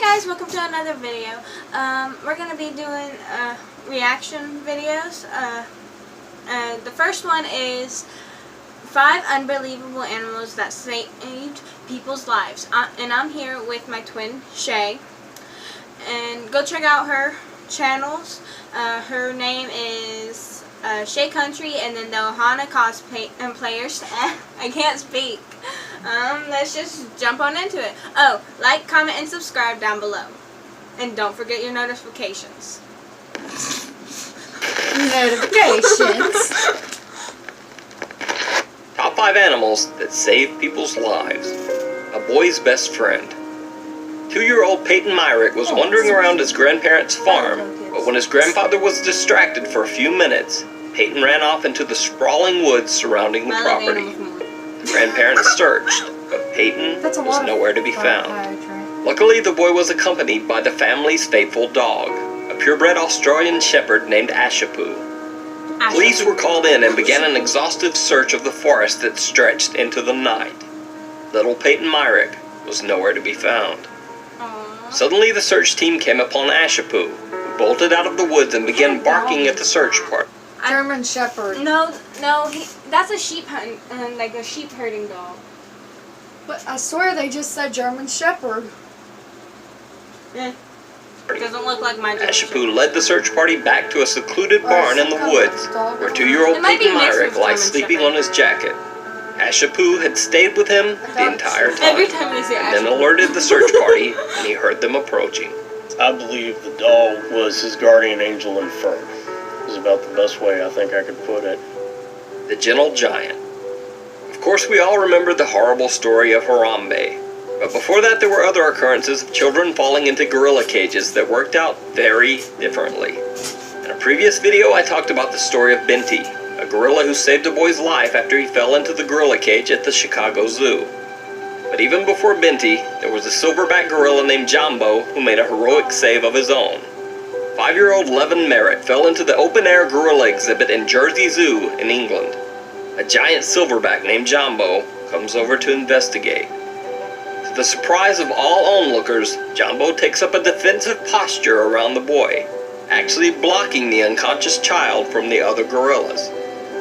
Hi guys, welcome to another video. We're going to be doing reaction videos. The first one is 5 unbelievable animals that saved people's lives. And I'm here with my twin, Shay. And go check out her channels. Her name is Shay Country, and then the Ohana Cosplayers. I can't speak. Let's just jump on into it. Oh, like, comment, and subscribe down below. And don't forget your notifications. Top 5 animals that save people's lives. A boy's best friend. 2-year-old Peyton Myrick was wandering around his grandparents' farm, but when his grandfather was distracted for a few minutes, Peyton ran off into the sprawling woods surrounding the property. The grandparents searched, but Peyton was nowhere to be found. Luckily, the boy was accompanied by the family's faithful dog, a purebred Australian shepherd named Ashapoo. Police were called in and began an exhaustive search of the forest that stretched into the night. Little Peyton Myrick was nowhere to be found. Suddenly, the search team came upon Ashapoo, who bolted out of the woods and began barking at the search party. German Shepherd. No, that's a sheep like a sheep herding dog. But I swear they just said German Shepherd. It doesn't look like my German Ashapoo led the search party back to a secluded barn in the woods, where 2-year-old Peyton Myrick lies sleeping on his jacket. Ashapoo had stayed with him the entire time, and then alerted the search party when he heard them approaching. I believe the dog was his guardian angel and fur. Is about the best way I think I could put it. The Gentle Giant. Of course, we all remember the horrible story of Harambe, but before that there were other occurrences of children falling into gorilla cages that worked out very differently. In a previous video I talked about the story of Binti, a gorilla who saved a boy's life after he fell into the gorilla cage at the Chicago Zoo. But even before Binti, there was a silverback gorilla named Jambo who made a heroic save of his own. 5-year-old Levin Merritt fell into the open-air gorilla exhibit in Jersey Zoo in England. A giant silverback named Jambo comes over to investigate. To the surprise of all onlookers, Jambo takes up a defensive posture around the boy, actually blocking the unconscious child from the other gorillas.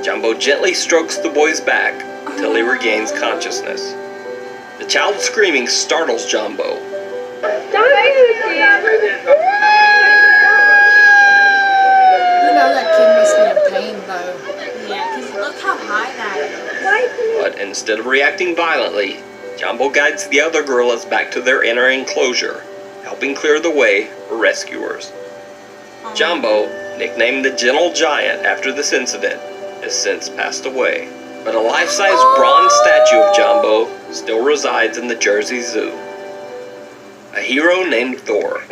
Jambo gently strokes the boy's back until he regains consciousness. The child screaming startles Jambo. That kid must be in pain, though. Yeah, because look how high that is. But instead of reacting violently, Jambo guides the other gorillas back to their inner enclosure, helping clear the way for rescuers. Jambo, nicknamed the Gentle Giant after this incident, has since passed away. But a life-size bronze statue of Jambo still resides in the Jersey Zoo. A hero named Thor.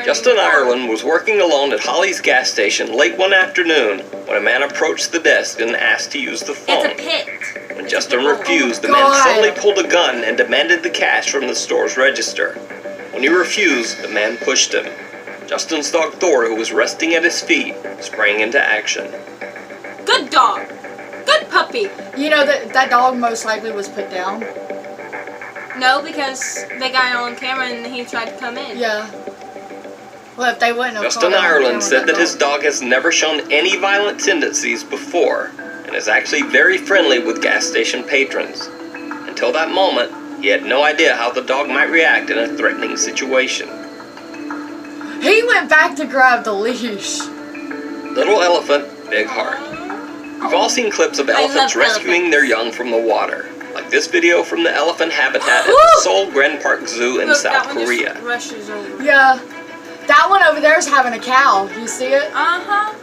Justin Ireland was working alone at Holly's gas station late one afternoon when a man approached the desk and asked to use the phone. It's a pit. When Justin refused, the man suddenly pulled a gun and demanded the cash from the store's register. When he refused, the man pushed him. Justin's dog Thor, who was resting at his feet, sprang into action. Good dog. Good puppy. You know that dog most likely was put down. No, because they got it on camera and he tried to come in. Yeah. Well, if they wouldn't have Justin Ireland said that his dog has never shown any violent tendencies before and is actually very friendly with gas station patrons. Until that moment, he had no idea how the dog might react in a threatening situation. He went back to grab the leash. Little elephant, big heart. We've all seen clips of elephants rescuing their young from the water, like this video from the elephant habitat at the Seoul Grand Park Zoo in South Korea. Yeah. That one over there is having a cow. You see it? Uh-huh.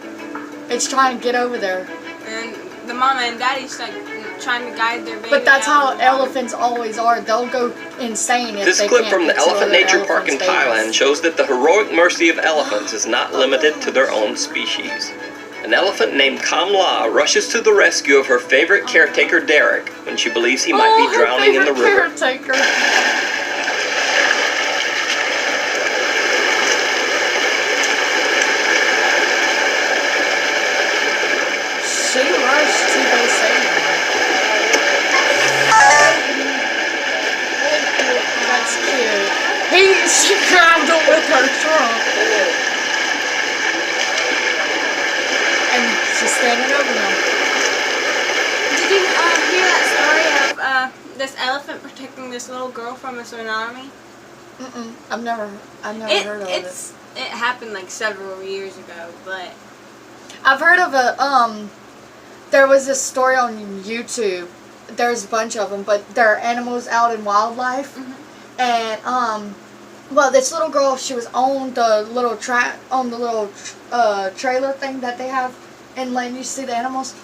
It's trying to get over there. And the mama and daddy's like trying to guide their baby. But that's how elephants always are. They'll go insane if this they clip can't from the get to Elephant other Nature Park in elephants' Thailand babies. shows that the heroic mercy of elephants is not limited to their own species. An elephant named Kamla rushes to the rescue of her favorite caretaker Derek when she believes he might be drowning in the river. Caretaker. She rushed to go save him. That's cute. She grabbed him with her trunk. And she's standing over him. Did you hear that story of this elephant protecting this little girl from a tsunami? Mm-mm. I've never heard of it. It happened like several years ago, but I've heard of there was this story on YouTube. There's a bunch of them, but they're animals out in wildlife. Mm-hmm. And, well, this little girl, she was on the little trailer thing that they have and letting you see the animals.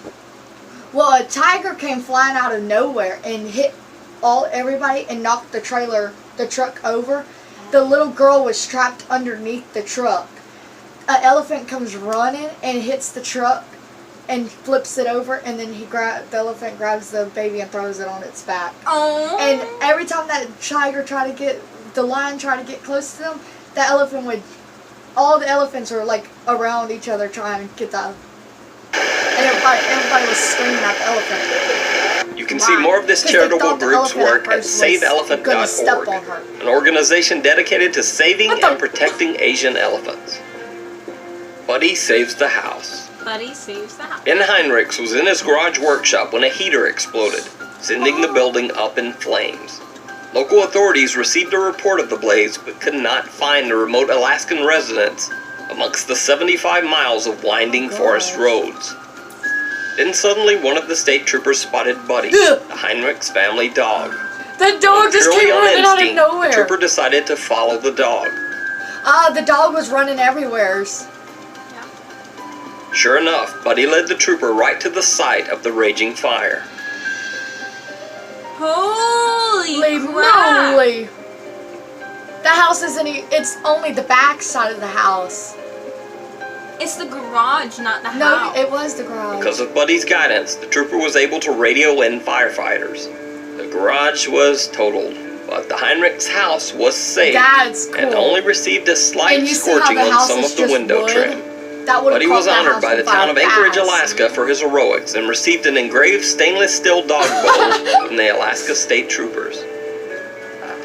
Well, a tiger came flying out of nowhere and hit everybody and knocked the truck over. The little girl was trapped underneath the truck. An elephant comes running and hits the truck and flips it over, and then the elephant grabs the baby and throws it on its back. oh, And every time that the lion tried to get close to them, all the elephants were like around each other trying to get and everybody was screaming at the elephant. You can see more of this charitable group's work at SaveElephant.org, an organization dedicated to saving and protecting Asian elephants. Buddy saves the house. Buddy saves the house. Ben Heinrichs was in his garage workshop when a heater exploded, sending the building up in flames. Local authorities received a report of the blaze but could not find the remote Alaskan residents amongst the 75 miles of winding forest roads. Then suddenly one of the state troopers spotted Buddy, the Heinrichs family dog. The dog just Purely came on running out of instinct, nowhere. the trooper decided to follow the dog. The dog was running everywhere. Sure enough, Buddy led the trooper right to the site of the raging fire. Holy crap! moly! The house it's only the back side of the house. It's the garage, not the No, house. it was the garage. Because of Buddy's guidance, the trooper was able to radio in firefighters. The garage was totaled, but the Heinrichs' house was saved That's cool. and only received a slight And you see how scorching the on house some is of the just window wood? trim. That would Buddy was honored by the town of Anchorage, Alaska for his heroics and received an engraved stainless steel dog bone from the Alaska State Troopers.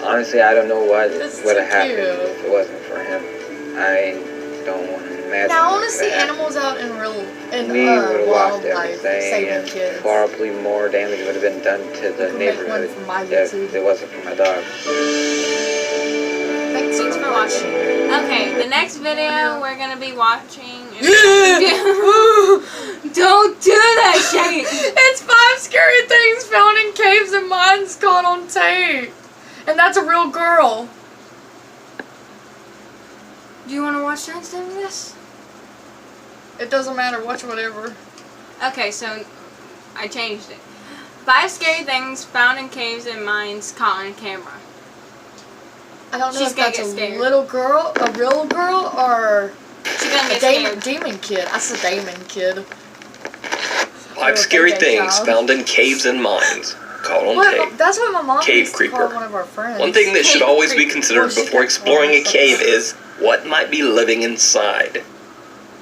Honestly, I don't know what That's would have so happened cute. if it wasn't for him. I don't want to imagine. Now I want what to see would happen. animals out in We would have lost wildlife, everything, saving and kids. probably more damage would have been done to the can make one neighborhood for my if YouTube. it wasn't for my dog. Thanks for watching. Okay, the next video we're gonna be watching is Don't do that, Shaggy! It's 5 scary things found in caves and mines caught on tape. And that's a real girl. Do you want to watch the next time of this? It doesn't matter, watch whatever. Okay, so I changed it. 5 scary things found in caves and mines caught on camera. I don't know She's if gonna that's get a scared. little girl, a real girl, or She's gonna a get scared. demon kid. That's a demon kid. 5 scary things found in caves and mines, caught on tape. That's what my mom Cave used to call creeper. one of our friends. One thing that should Cave always be creeper. considered Well, she before got exploring a one. cave is what might be living inside.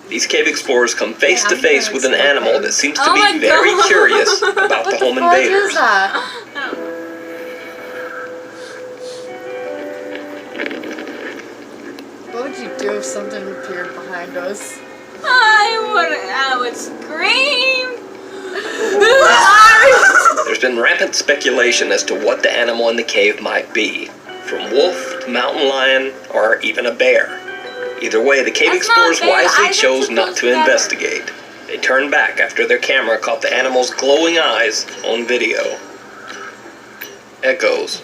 These cave explorers come face to face with an animal that seems to Oh my be very God. curious about the home What is invaders. that? What would you do if something appeared behind us? I would scream. There's been rampant speculation as to what the animal in the cave might be, from wolf to mountain lion or even a bear. Either way, the cave That's explorers not fair. wisely Eyes are chose too not close to together. investigate. They turned back after their camera caught the animal's glowing eyes on video. Echoes.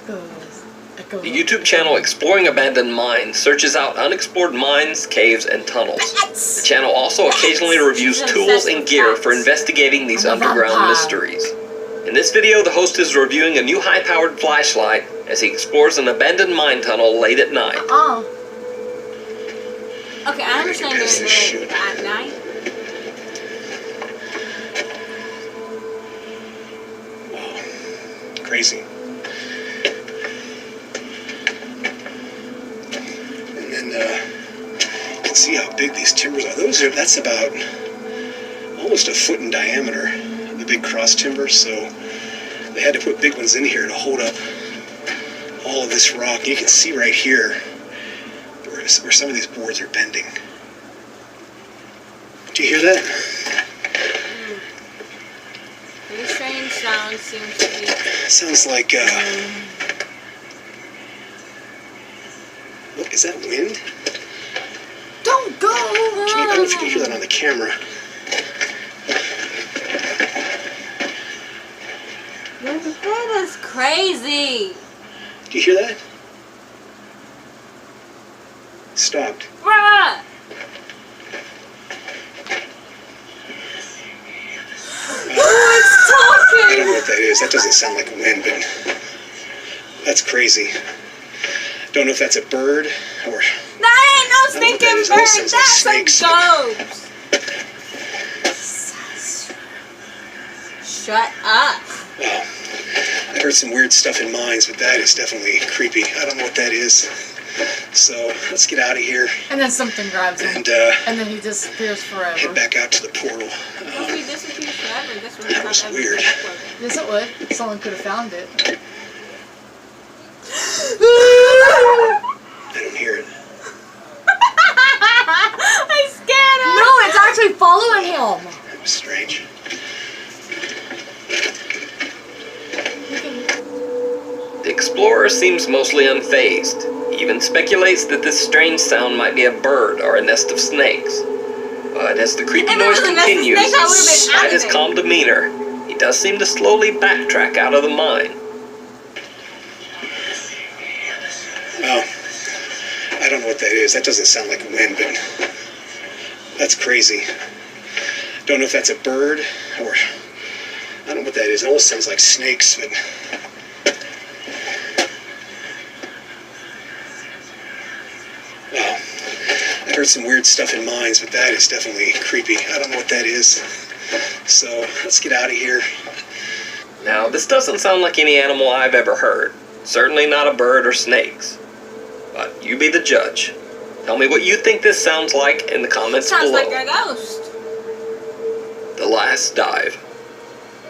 The YouTube channel Exploring Abandoned Mines searches out unexplored mines, caves, and tunnels. The channel also occasionally reviews She's tools obsessed and with gear cats. for investigating these I'm a underground vampire. mysteries. In this video, the host is reviewing a new high-powered flashlight as he explores an abandoned mine tunnel late at night. Oh. Okay, I understand Pass this doing it shit. at night. Crazy. And then you can see how big these timbers are. That's about almost a foot in diameter, the big cross timbers, so they had to put big ones in here to hold up all of this rock. You can see right here, where some of these boards are bending. Do you hear that? Very strange sound seems to be. Sounds like, what, is that wind? Don't go! I don't know if you can hear that on the camera. That is crazy. Do you hear that? Stopped. Bruh! Oh, it's I don't know talking! what that is. That doesn't sound like wind, but that's crazy. Don't know if that's a bird or... That ain't no I don't know what that stinking is. It almost bird. sounds like That's snakes. some ghost. Shut up. Wow. I heard some weird stuff in mines, but that is definitely creepy. I don't know what that is. So let's get out of here And then something grabs him. and And then he disappears forever. head back out to the portal. If he disappears forever, guess what? That was weird. Yes, it would. Someone could have found it. I don't hear it. I scared him. No, it's actually following him. That was strange. The explorer seems mostly unfazed. He even speculates that this strange sound might be a bird or a nest of snakes. But as the creepy If it noise was a nest of continues, snakes, I would've been despite out his of it. calm demeanor, he does seem to slowly backtrack out of the mine. Well, I don't know what that is. That doesn't sound like wind, but that's crazy. Don't know if that's a bird or... I don't know what that is. It almost sounds like snakes, but... Wow. I heard some weird stuff in mines, but that is definitely creepy. I don't know what that is. So let's get out of here. Now, this doesn't sound like any animal I've ever heard. Certainly not a bird or snakes. But you be the judge. Tell me what you think this sounds like in the comments Sounds below. like a ghost. The Last Dive.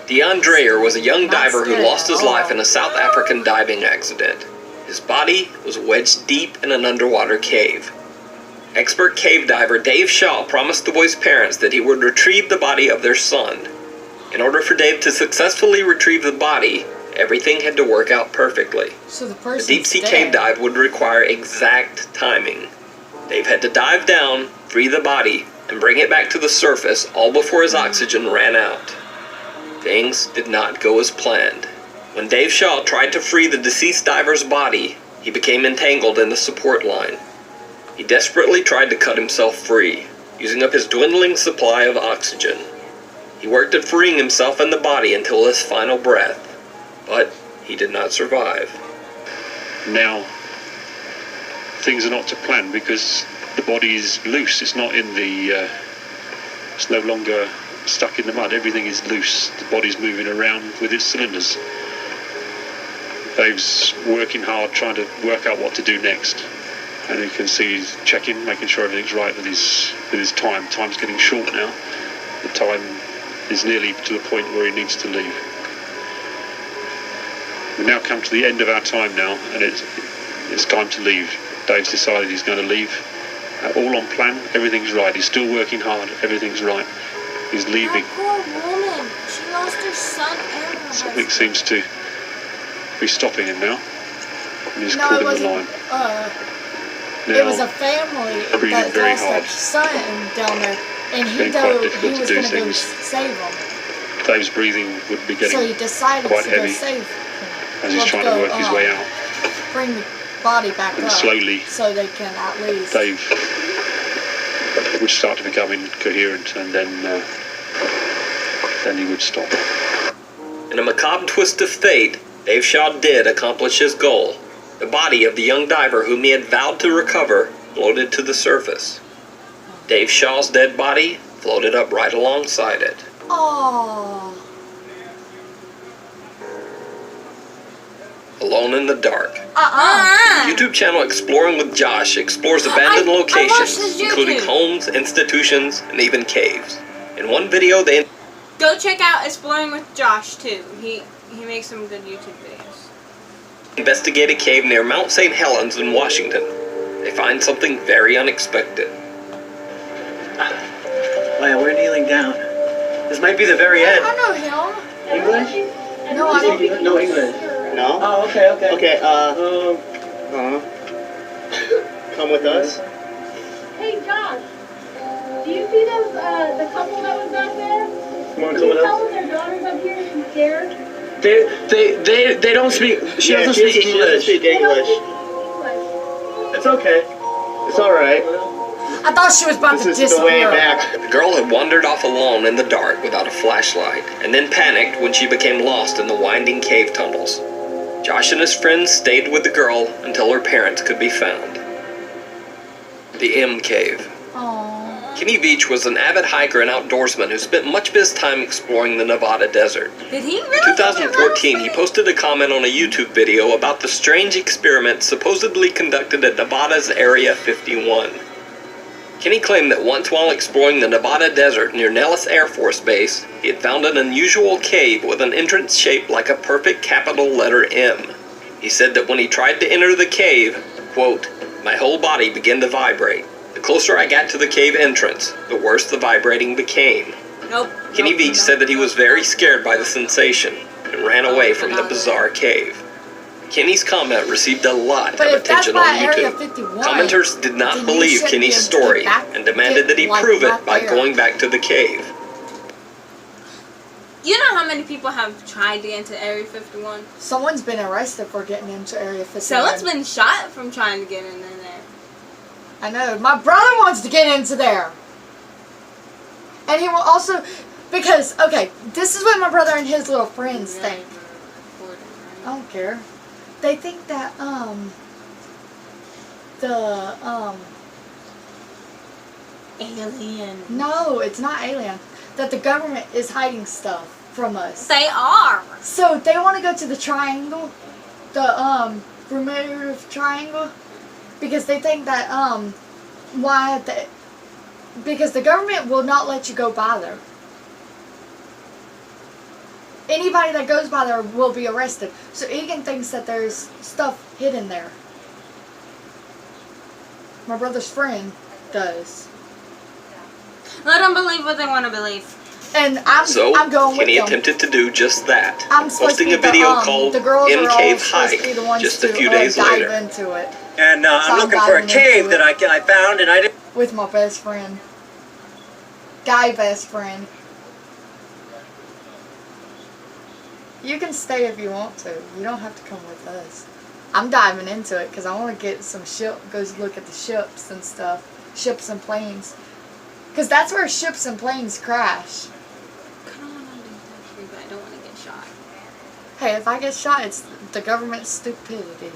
Dion Dreyer was a young Not diver who scary lost at his all. life in a South African diving accident. His body was wedged deep in an underwater cave. Expert cave diver Dave Shaw promised the boy's parents that he would retrieve the body of their son. In order for Dave to successfully retrieve the body, everything had to work out perfectly. So the The person's deep-sea dead. cave dive would require exact timing. Dave had to dive down, free the body, and bring it back to the surface all before his oxygen ran out. Things did not go as planned. When Dave Shaw tried to free the deceased diver's body, he became entangled in the support line. He desperately tried to cut himself free, using up his dwindling supply of oxygen. He worked at freeing himself and the body until his final breath, but he did not survive. Now things are not to plan because the body is loose. It's not in the it's no longer stuck in the mud. Everything is loose. The body's moving around with its cylinders. Dave's working hard trying to work out what to do next, and you can see he's checking, making sure everything's right with his time. Time's getting short now. The time is nearly to the point where he needs to leave. We've now come to the end of our time now, and it's time to leave. Dave's decided he's going to leave. All on plan, everything's right. He's still working hard, everything's right. He's leaving. That poor woman. She lost her son and her Something husband. seems to be stopping him now. And he's No, caught it in the wasn't. line. It was a Now, family breathing that very lost their hard. son down there, and he Been quite difficult he to was do going to go things. save him. Dave's breathing would be So getting he decided quite to go heavy save him. as he's trying to work his way out. Bring the body back And up. slowly, So they can at least. Dave would start to become incoherent, and then he would stop. In a macabre twist of fate, Dave Shaw did accomplish his goal. The body of the young diver whom he had vowed to recover floated to the surface. Dave Shaw's dead body floated up right alongside it. Oh. Alone in the dark. Uh-uh. YouTube channel Exploring with Josh explores abandoned I watched locations, his including YouTube. homes, institutions, and even caves. In one video, they Go check out Exploring with Josh too. He makes some good YouTube videos. investigate a cave near Mount St. Helens in Washington. they find something very unexpected. Wow, we're kneeling down. This might be the very end. I know him. English? No, I don't. No English. No? Oh, okay. Okay, come with us. Hey, Josh. Do you see those, the couple that was back there? You want to Can come you with tell us? them their daughter's up here and she's scared? They don't speak. She doesn't speak She doesn't English. speak They don't English. speak English. It's okay. It's all right. I thought she was about to This is the way disappear. back. The girl had wandered off alone in the dark without a flashlight, and then panicked when she became lost in the winding cave tunnels. Josh and his friends stayed with the girl until her parents could be found. The M Cave. Aww. Kenny Veach was an avid hiker and outdoorsman who spent much of his time exploring the Nevada desert. Did he In really? 2014, he posted a comment on a YouTube video about the strange experiment supposedly conducted at Nevada's Area 51. Kenny claimed that once while exploring the Nevada desert near Nellis Air Force Base, he had found an unusual cave with an entrance shaped like a perfect capital letter M. He said that when he tried to enter the cave, quote, "My whole body began to vibrate. The closer I got to the cave entrance, the worse the vibrating became." Nope. Kenny Veach said that he was very scared by the sensation and ran away from the bizarre cave. Kenny's comment received a lot But of if that's attention on by Area YouTube. 51, Commenters did not then you believe shouldn't Kenny's be able to story get back- and demanded that he get, like, prove it right by there. going back to the cave. You know how many people have tried to get into Area 51? Someone's been arrested for getting into Area 51. Someone's been shot from trying to get in there. I know. My brother wants to get into there. And he will also, because, okay, this is what my brother and his little friends think. I don't care. They think that, Alien. no, it's not alien. That the government is hiding stuff from us. They are. So they want to go to the triangle, the Bermuda Triangle, because they think that because the government will not let you go by there. Anybody that goes by there will be arrested. So Egan thinks that there's stuff hidden there. My brother's friend does. Let them believe what they want to believe. And I'm going Kenny with them. attempted to do just that, I'm supposed to posting be a video the, called the girls M are Cave all supposed Hike to be the ones just to a few days dive later. into it And So I'm I'm looking for a diving cave into that I found, and I didn't. with my best friend. Guy best friend. You can stay if you want to. You don't have to come with us. I'm diving into it because I want to get some go look at the ships and stuff. Ships and planes. Because that's where ships and planes crash. I don't want to do that, but I don't want to get shot. Hey, if I get shot, it's the government's stupidity.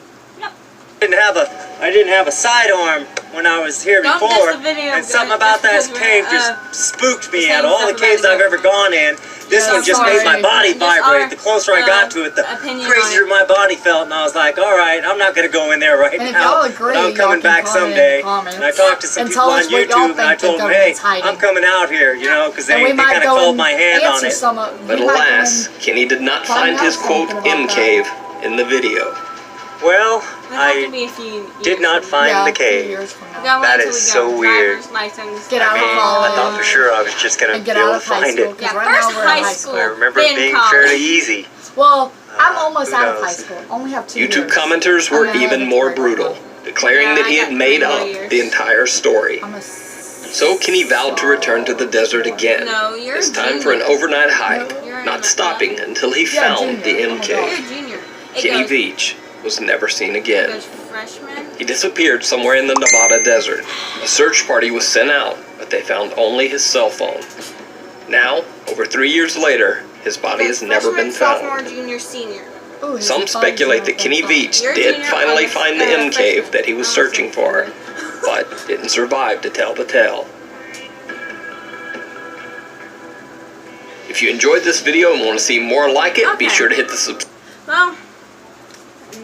I didn't have a sidearm when I was here Don't before, miss the video, and something guys, about that just because cave we're, just spooked me. saying Out of all the stuff caves about I've it. ever gone in, this Yeah, one just sorry. made my body Just vibrate. our, The closer I got to it, the opinion crazier on my body felt, and I was like, all right, I'm not gonna go in there right And if now. y'all agree, but I'm coming y'all can back comment in someday. the comments And I talked to some and people tell on us what y'all YouTube, and I think the told them, hey, government's hiding. I'm coming out here, you know, because And they we might kind of go called and my hand on answer it. some of. But we might go alas, and Kenny did not find find his out quote something about M that. Cave in the video. Well, It'll have to I be a few years did not from find yeah, the 2 cave. years from now. now. We gotta wait That till is we so get weird. driver's license. Get out of college. I thought for sure I was just gonna And get be out able of to high find school. it. 'Cause Yeah, right first now we're in high high school. school. I remember it then being college. fairly easy. Well, I'm almost who out of knows? high school. Only have 2 YouTube years. commenters were I'm in even more 11th grade brutal, right declaring Yeah, that I he got had made 3 more up years. the entire story. now. I'm a So Kenny vowed to return to the desert again. No, you're This a time for an junior. overnight hike, You're not a- stopping until he Yeah, found junior. the Oh M my Cave. You're a junior. It Kenny goes, Veach was never seen it again. goes freshman. He disappeared somewhere in the Nevada desert. A search party was sent out, but they found only his cell phone. Now, over 3 years later, his body has never been Sophomore, found. junior, senior. Ooh, his Some body's speculate not that Kenny been Veach You're a did junior, finally I'm a- find the M freshman. Cave that he was I'm a searching for, sophomore. but didn't survive to tell the tale. If you enjoyed this video and want to see more like it, be Okay. sure to hit the subscribe. Well,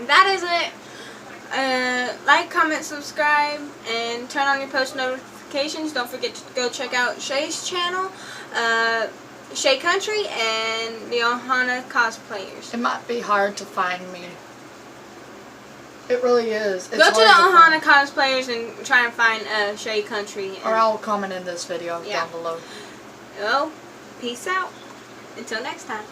that is it. Like, comment, subscribe, and turn on your post notifications. Don't forget to go check out Shay's channel, Shay Country, and the Ohana Cosplayers. It might be hard to find me. It really is. It's Go to the hard Ohana cosplayers and try and find Shea Country. Or I'll comment in this video Yeah. down below. Well, peace out. Until next time.